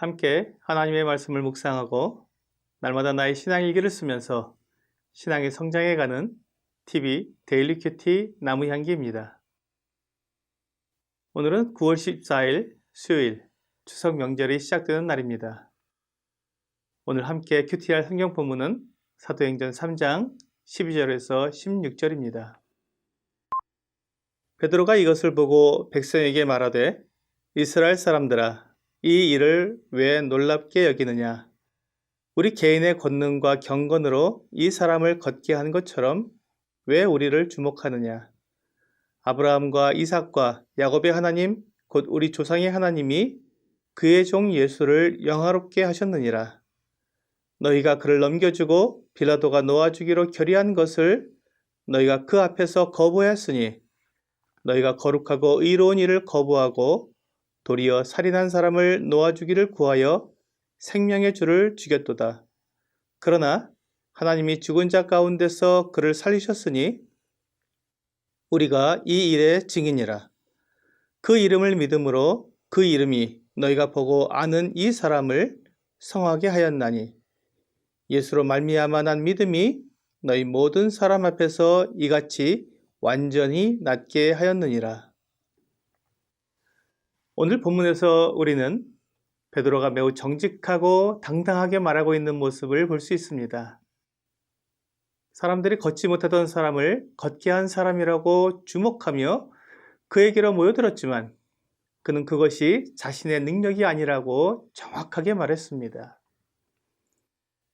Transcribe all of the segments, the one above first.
함께 하나님의 말씀을 묵상하고 날마다 나의 신앙일기를 쓰면서 신앙의 성장해가는 TV 데일리 큐티 나무향기입니다. 오늘은 9월 14일 수요일 추석 명절이 시작되는 날입니다. 오늘 함께 큐티할 성경 본문은 사도행전 3장 12절에서 16절입니다. 베드로가 이것을 보고 백성에게 말하되 이스라엘 사람들아 이 일을 왜 놀랍게 여기느냐? 우리 개인의 권능과 경건으로 이 사람을 걷게 한 것처럼 왜 우리를 주목하느냐? 아브라함과 이삭과 야곱의 하나님 곧 우리 조상의 하나님이 그의 종 예수를 영화롭게 하셨느니라. 너희가 그를 넘겨주고 빌라도가 놓아주기로 결의한 것을 너희가 그 앞에서 거부하였으니 너희가 거룩하고 의로운 일을 거부하고 도리어 살인한 사람을 놓아주기를 구하여 생명의 주를 죽였도다. 그러나 하나님이 죽은 자 가운데서 그를 살리셨으니 우리가 이 일의 증인이라. 그 이름을 믿음으로 그 이름이 너희가 보고 아는 이 사람을 성하게 하였나니 예수로 말미암아 난 믿음이 너희 모든 사람 앞에서 이같이 완전히 낫게 하였느니라. 오늘 본문에서 우리는 베드로가 매우 정직하고 당당하게 말하고 있는 모습을 볼 수 있습니다. 사람들이 걷지 못하던 사람을 걷게 한 사람이라고 주목하며 그에게로 모여들었지만 그는 그것이 자신의 능력이 아니라고 정확하게 말했습니다.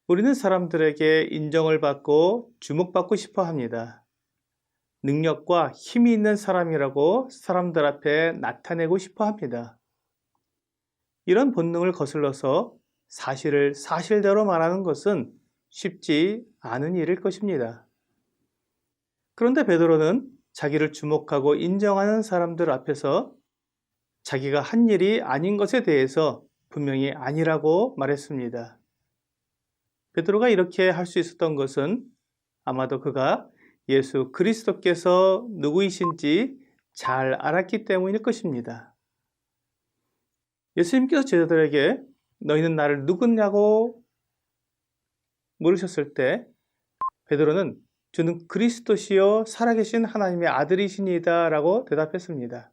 우리는 사람들에게 인정을 받고 주목받고 싶어 합니다. 능력과 힘이 있는 사람이라고 사람들 앞에 나타내고 싶어 합니다. 이런 본능을 거슬러서 사실을 사실대로 말하는 것은 쉽지 않은 일일 것입니다. 그런데 베드로는 자기를 주목하고 인정하는 사람들 앞에서 자기가 한 일이 아닌 것에 대해서 분명히 아니라고 말했습니다. 베드로가 이렇게 할 수 있었던 것은 아마도 그가 예수 그리스도께서 누구이신지 잘 알았기 때문일 것입니다. 예수님께서 제자들에게 너희는 나를 누구냐고 물으셨을 때 베드로는 주는 그리스도시요 살아계신 하나님의 아들이시니이다 라고 대답했습니다.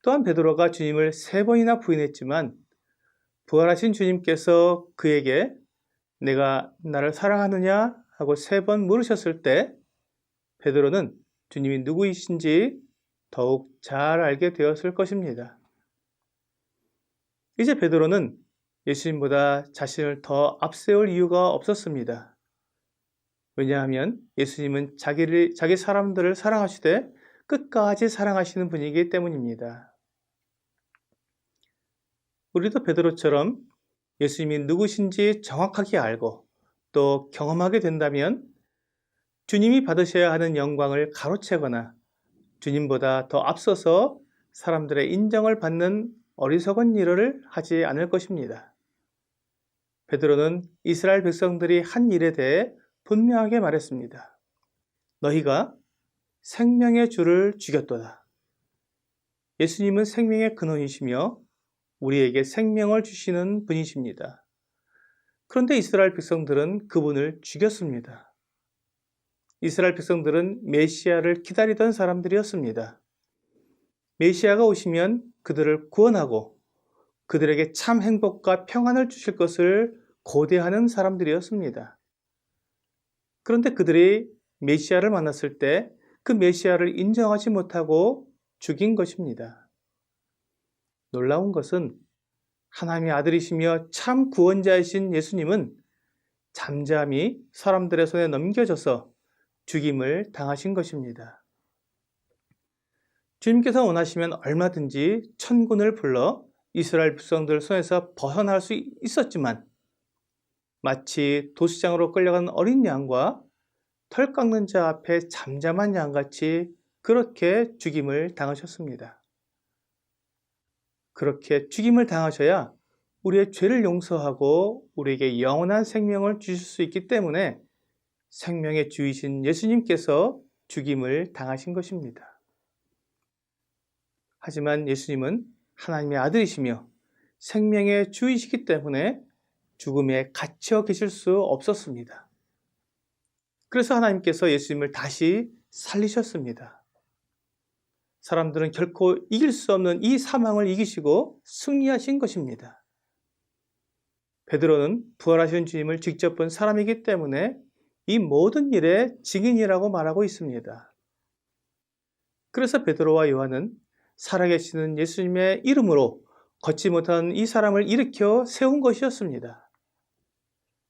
또한 베드로가 주님을 3번이나 부인했지만 부활하신 주님께서 그에게 내가 나를 사랑하느냐 하고 3번 물으셨을 때 베드로는 주님이 누구이신지 더욱 잘 알게 되었을 것입니다. 이제 베드로는 예수님보다 자신을 더 앞세울 이유가 없었습니다. 왜냐하면 예수님은 자기 사람들을 사랑하시되 끝까지 사랑하시는 분이기 때문입니다. 우리도 베드로처럼 예수님이 누구신지 정확하게 알고 또 경험하게 된다면 주님이 받으셔야 하는 영광을 가로채거나 주님보다 더 앞서서 사람들의 인정을 받는 어리석은 일을 하지 않을 것입니다. 베드로는 이스라엘 백성들이 한 일에 대해 분명하게 말했습니다. 너희가 생명의 주를 죽였도다. 예수님은 생명의 근원이시며 우리에게 생명을 주시는 분이십니다. 그런데 이스라엘 백성들은 그분을 죽였습니다. 이스라엘 백성들은 메시아를 기다리던 사람들이었습니다. 메시아가 오시면 그들을 구원하고 그들에게 참 행복과 평안을 주실 것을 고대하는 사람들이었습니다. 그런데 그들이 메시아를 만났을 때 그 메시아를 인정하지 못하고 죽인 것입니다. 놀라운 것은 하나님의 아들이시며 참 구원자이신 예수님은 잠잠히 사람들의 손에 넘겨져서 죽임을 당하신 것입니다. 주님께서 원하시면 얼마든지 천군을 불러 이스라엘 백성들 손에서 벗어날 수 있었지만 마치 도시장으로 끌려간 어린 양과 털 깎는 자 앞에 잠잠한 양같이 그렇게 죽임을 당하셨습니다. 그렇게 죽임을 당하셔야 우리의 죄를 용서하고 우리에게 영원한 생명을 주실 수 있기 때문에 생명의 주이신 예수님께서 죽임을 당하신 것입니다. 하지만 예수님은 하나님의 아들이시며 생명의 주이시기 때문에 죽음에 갇혀 계실 수 없었습니다. 그래서 하나님께서 예수님을 다시 살리셨습니다. 사람들은 결코 이길 수 없는 이 사망을 이기시고 승리하신 것입니다. 베드로는 부활하신 주님을 직접 본 사람이기 때문에 이 모든 일의 증인이라고 말하고 있습니다. 그래서 베드로와 요한은 살아계시는 예수님의 이름으로 걷지 못한 이 사람을 일으켜 세운 것이었습니다.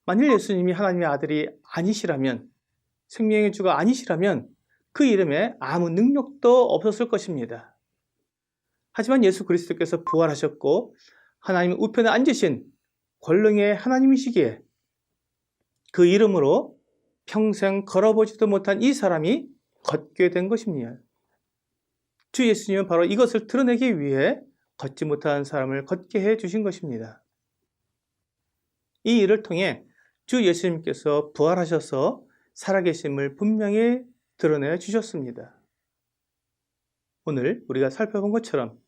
만일 예수님이 하나님의 아들이 아니시라면, 생명의 주가 아니시라면 그 이름에 아무 능력도 없었을 것입니다. 하지만 예수 그리스도께서 부활하셨고 하나님 우편에 앉으신 권능의 하나님이시기에 그 이름으로 평생 걸어보지도 못한 이 사람이 걷게 된 것입니다. 주 예수님은 바로 이것을 드러내기 위해 걷지 못한 사람을 걷게 해 주신 것입니다. 이 일을 통해 주 예수님께서 부활하셔서 살아계심을 분명히 드러내 주셨습니다. 오늘 우리가 살펴본 것처럼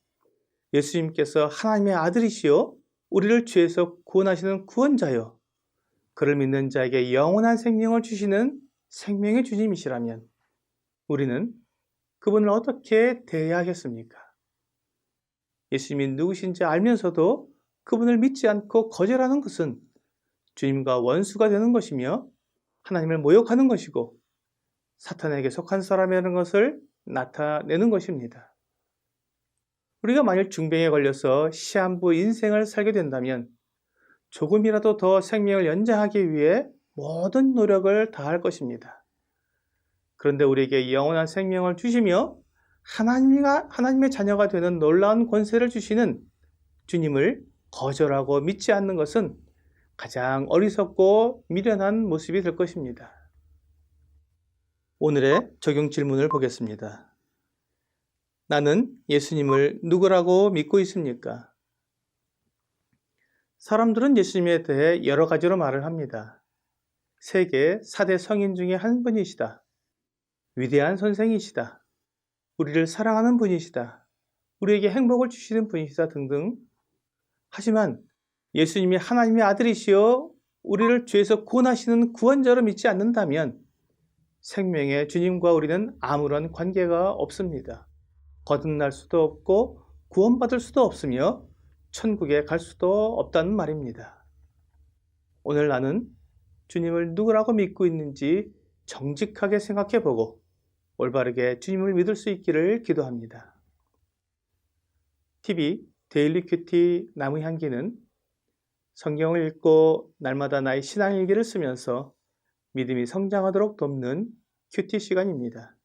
예수님께서 하나님의 아들이시요 우리를 죄에서 구원하시는 구원자요 그를 믿는 자에게 영원한 생명을 주시는 생명의 주님이시라면 우리는 그분을 어떻게 대해야 하겠습니까? 예수님이 누구신지 알면서도 그분을 믿지 않고 거절하는 것은 주님과 원수가 되는 것이며 하나님을 모욕하는 것이고 사탄에게 속한 사람이라는 것을 나타내는 것입니다. 우리가 만일 중병에 걸려서 시한부 인생을 살게 된다면 조금이라도 더 생명을 연장하기 위해 모든 노력을 다할 것입니다. 그런데 우리에게 영원한 생명을 주시며 하나님의 자녀가 되는 놀라운 권세를 주시는 주님을 거절하고 믿지 않는 것은 가장 어리석고 미련한 모습이 될 것입니다. 오늘의 적용 질문을 보겠습니다. 나는 예수님을 누구라고 믿고 있습니까? 사람들은 예수님에 대해 여러 가지로 말을 합니다. 세계 4대 성인 중에 한 분이시다. 위대한 선생이시다. 우리를 사랑하는 분이시다. 우리에게 행복을 주시는 분이시다 등등. 하지만 예수님이 하나님의 아들이시여 우리를 죄에서 구원하시는 구원자로 믿지 않는다면 생명의 주님과 우리는 아무런 관계가 없습니다. 거듭날 수도 없고 구원받을 수도 없으며 천국에 갈 수도 없다는 말입니다. 오늘 나는 주님을 누구라고 믿고 있는지 정직하게 생각해보고 올바르게 주님을 믿을 수 있기를 기도합니다. TV 데일리 큐티 나무 향기는 성경을 읽고 날마다 나의 신앙일기를 쓰면서 믿음이 성장하도록 돕는 큐티 시간입니다.